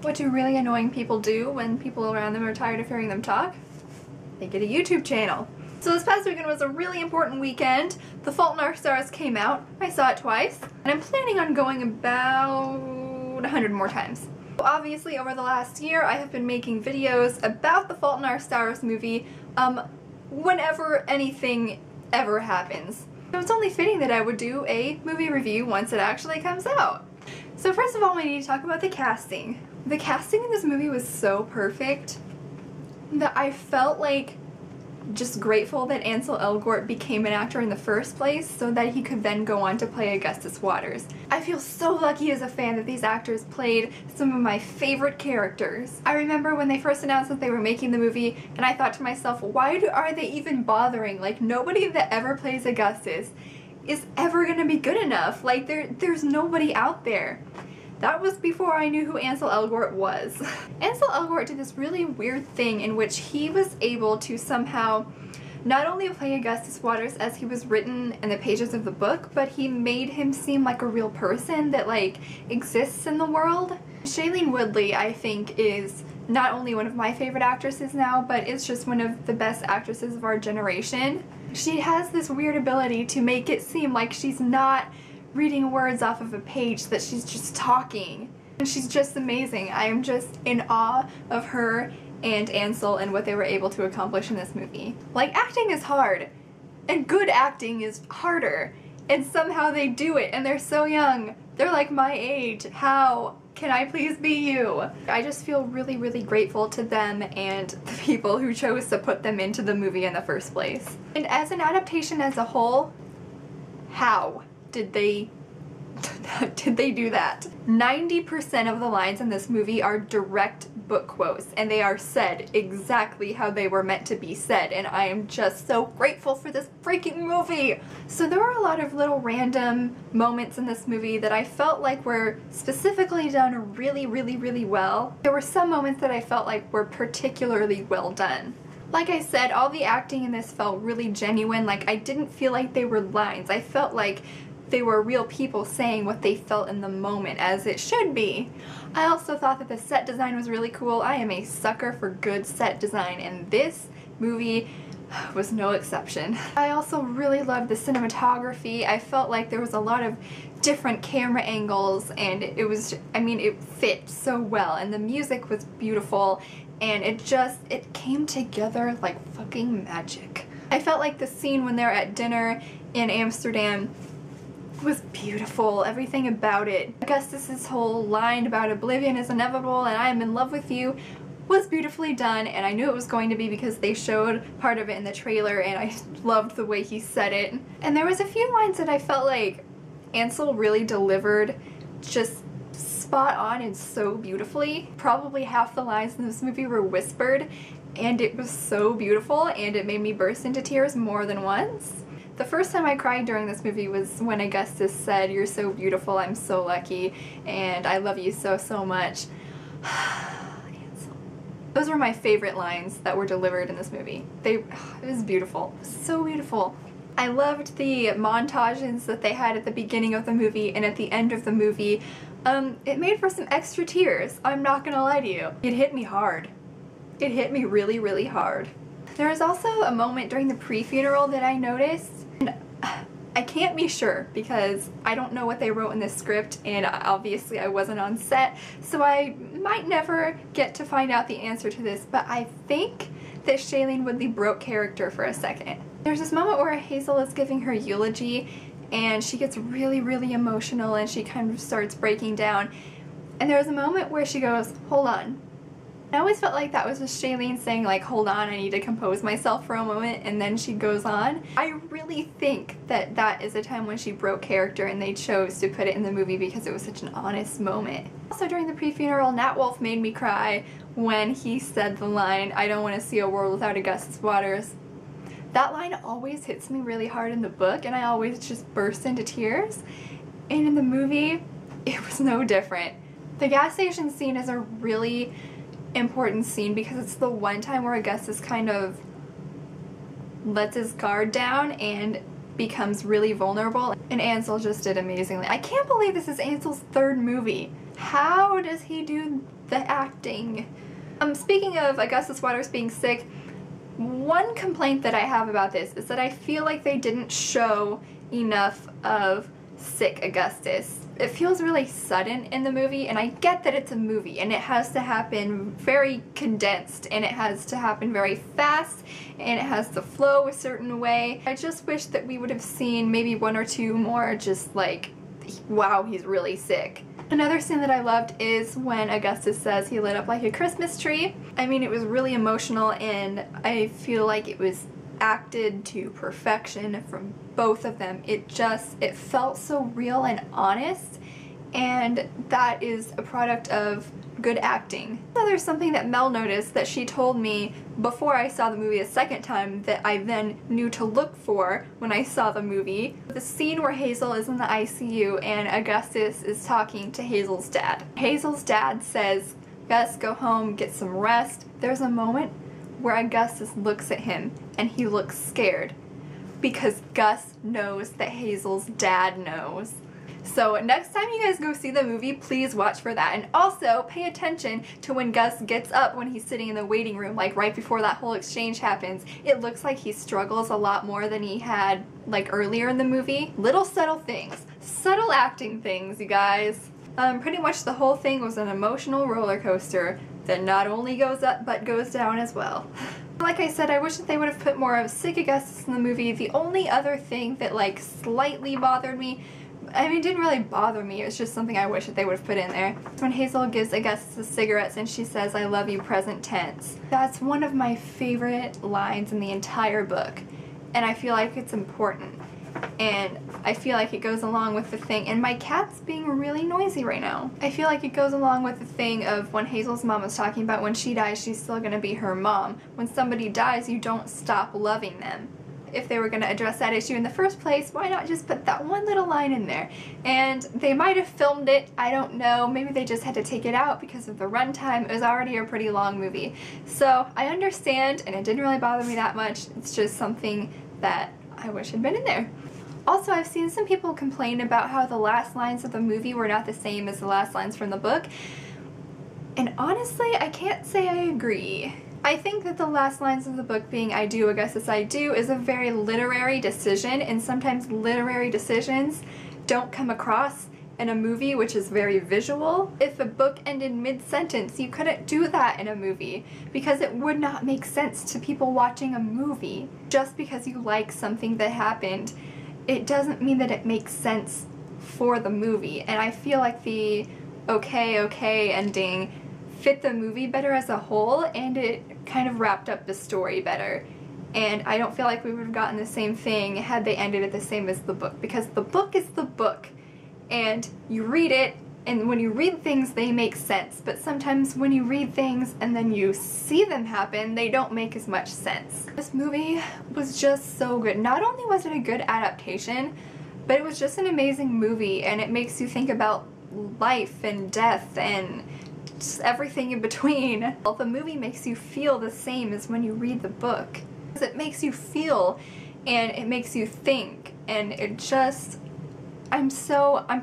What do really annoying people do when people around them are tired of hearing them talk? They get a YouTube channel. So this past weekend was a really important weekend. The Fault in Our Stars came out. I saw it twice, and I'm planning on going about 100 more times. Obviously, over the last year, I have been making videos about The Fault in Our Stars movie whenever anything ever happens. So it's only fitting that I would do a movie review once it actually comes out. So first of all, we need to talk about the casting. The casting in this movie was so perfect that I felt like just grateful that Ansel Elgort became an actor in the first place so that he could then go on to play Augustus Waters. I feel so lucky as a fan that these actors played some of my favorite characters. I remember when they first announced that they were making the movie and I thought to myself, why are they even bothering? Like, nobody that ever plays Augustus is ever gonna be good enough. Like, there's nobody out there. That was before I knew who Ansel Elgort was. Ansel Elgort did this really weird thing in which he was able to somehow not only play Augustus Waters as he was written in the pages of the book, but he made him seem like a real person that like exists in the world. Shailene Woodley, I think, is not only one of my favorite actresses now, but is just one of the best actresses of our generation. She has this weird ability to make it seem like she's not reading words off of a page, that she's just talking. And she's just amazing. I am just in awe of her and Ansel and what they were able to accomplish in this movie. Like, acting is hard, and good acting is harder, and somehow they do it, and they're so young. They're like my age. How can I please be you? I just feel really, really grateful to them and the people who chose to put them into the movie in the first place. And as an adaptation as a whole, how did they do that? 90% of the lines in this movie are direct book quotes, and they are said exactly how they were meant to be said, and I am just so grateful for this freaking movie! So there were a lot of little random moments in this movie that I felt like were specifically done really, really, really well. There were some moments that I felt like were particularly well done. Like I said, all the acting in this felt really genuine. Like, I didn't feel like they were lines. I felt like they were real people saying what they felt in the moment, as it should be. I also thought that the set design was really cool. I am a sucker for good set design, and this movie was no exception. I also really loved the cinematography. I felt like there was a lot of different camera angles, and it was, I mean, it fit so well, and the music was beautiful, and it came together like fucking magic. I felt like the scene when they're at dinner in Amsterdam was beautiful. Everything about it. Augustus's whole line about oblivion is inevitable and I am in love with you was beautifully done, and I knew it was going to be because they showed part of it in the trailer and I loved the way he said it. And there was a few lines that I felt like Ansel really delivered just spot on and so beautifully. Probably half the lines in this movie were whispered, and it was so beautiful and it made me burst into tears more than once. The first time I cried during this movie was when Augustus said, "You're so beautiful, I'm so lucky, and I love you so, so much." Ansel. Those were my favorite lines that were delivered in this movie. It was beautiful. So beautiful. I loved the montages that they had at the beginning of the movie and at the end of the movie. It made for some extra tears, I'm not gonna lie to you. It hit me hard. It hit me really, really hard. There was also a moment during the pre-funeral that I noticed, and I can't be sure because I don't know what they wrote in this script, and obviously I wasn't on set, so I might never get to find out the answer to this, but I think that Shailene Woodley broke character for a second. There's this moment where Hazel is giving her eulogy, and she gets really, really emotional and she kind of starts breaking down, and there's a moment where she goes, "Hold on." I always felt like that was just Shailene saying, like, "Hold on, I need to compose myself for a moment," and then she goes on. I really think that that is a time when she broke character and they chose to put it in the movie because it was such an honest moment. Also during the pre-funeral, Nat Wolff made me cry when he said the line, "I don't want to see a world without Augustus Waters." That line always hits me really hard in the book and I always just burst into tears. And in the movie, it was no different. The gas station scene is a really important scene because it's the one time where Augustus kind of lets his guard down and becomes really vulnerable, and Ansel just did amazingly. I can't believe this is Ansel's third movie. How does he do the acting. Speaking of Augustus Waters being sick, one complaint that I have about this is that I feel like they didn't show enough of sick Augustus. It feels really sudden in the movie, and I get that it's a movie and it has to happen very condensed and it has to happen very fast and it has to flow a certain way. I just wish that we would have seen maybe one or two more just like, wow, he's really sick. Another scene that I loved is when Augustus says he lit up like a Christmas tree. I mean, it was really emotional and I feel like it was acted to perfection from both of them. It felt so real and honest, and that is a product of good acting. So there's something that Mel noticed that she told me before I saw the movie a second time that I then knew to look for when I saw the movie. The scene where Hazel is in the ICU and Augustus is talking to Hazel's dad. Hazel's dad says, "Gus, go home, get some rest." There's a moment where Augustus looks at him and he looks scared because Gus knows that Hazel's dad knows. So next time you guys go see the movie, please watch for that. And also pay attention to when Gus gets up when he's sitting in the waiting room, like right before that whole exchange happens. It looks like he struggles a lot more than he had like earlier in the movie. Little subtle things. Subtle acting things, you guys. Pretty much the whole thing was an emotional roller coaster that not only goes up but goes down as well. Like I said, I wish that they would have put more of sick Augustus in the movie. The only other thing that like slightly bothered me, I mean, it didn't really bother me, it was just something I wish that they would have put in there. When Hazel gives Augustus the cigarettes and she says, "I love you," present tense. That's one of my favorite lines in the entire book, and I feel like it's important. And I feel like it goes along with the thing, and my cat's being really noisy right now. I feel like it goes along with the thing of when Hazel's mom was talking about when she dies, she's still gonna be her mom. When somebody dies, you don't stop loving them. If they were going to address that issue in the first place, why not just put that one little line in there? And they might have filmed it, I don't know, maybe they just had to take it out because of the runtime. It was already a pretty long movie. So I understand, and it didn't really bother me that much. It's just something that I wish had been in there. Also, I've seen some people complain about how the last lines of the movie were not the same as the last lines from the book. And honestly, I can't say I agree. I think that the last lines of the book being "I do, Augustus, I do" is a very literary decision, and sometimes literary decisions don't come across in a movie, which is very visual. If a book ended mid-sentence, you couldn't do that in a movie because it would not make sense to people watching a movie. Just because you like something that happened, it doesn't mean that it makes sense for the movie. And I feel like the okay ending fit the movie better as a whole, and it kind of wrapped up the story better. And I don't feel like we would have gotten the same thing had they ended it the same as the book, because the book is the book and you read it, and when you read things they make sense, but sometimes when you read things and then you see them happen, they don't make as much sense. This movie was just so good. Not only was it a good adaptation, but it was just an amazing movie, and it makes you think about life and death and just everything in between. Well, the movie makes you feel the same as when you read the book. It makes you feel and it makes you think, and it just, I'm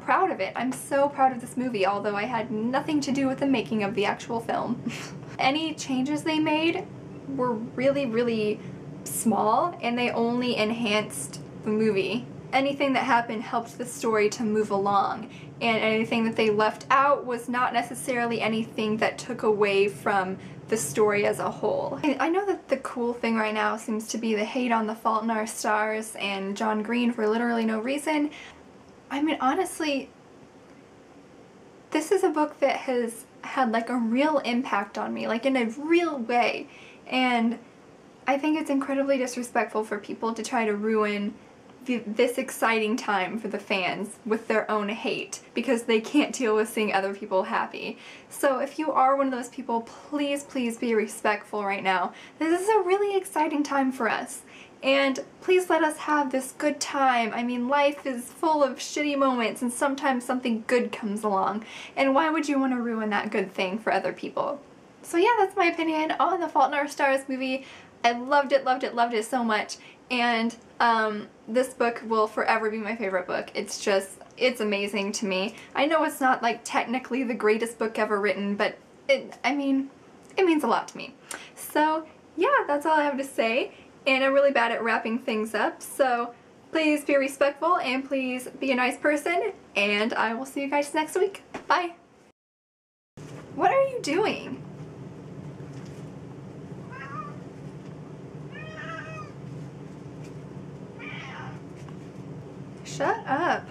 proud of it. I'm so proud of this movie, although I had nothing to do with the making of the actual film. Any changes they made were really, really small, and they only enhanced the movie. Anything that happened helped the story to move along, and anything that they left out was not necessarily anything that took away from the story as a whole. I know that the cool thing right now seems to be the hate on The Fault in Our Stars and John Green for literally no reason. I mean, honestly, this is a book that has had like a real impact on me, like in a real way, and I think it's incredibly disrespectful for people to try to ruin this exciting time for the fans with their own hate because they can't deal with seeing other people happy. So if you are one of those people, please, please be respectful right now. This is a really exciting time for us, and please let us have this good time. I mean, life is full of shitty moments, and sometimes something good comes along, and why would you want to ruin that good thing for other people? So yeah, that's my opinion on The Fault in Our Stars movie. I loved it, loved it, loved it so much, and this book will forever be my favorite book. It's amazing to me. I know it's not like technically the greatest book ever written, but I mean, it means a lot to me. So yeah, that's all I have to say, and I'm really bad at wrapping things up, so please be respectful and please be a nice person, and I will see you guys next week. Bye! What are you doing? Shut up.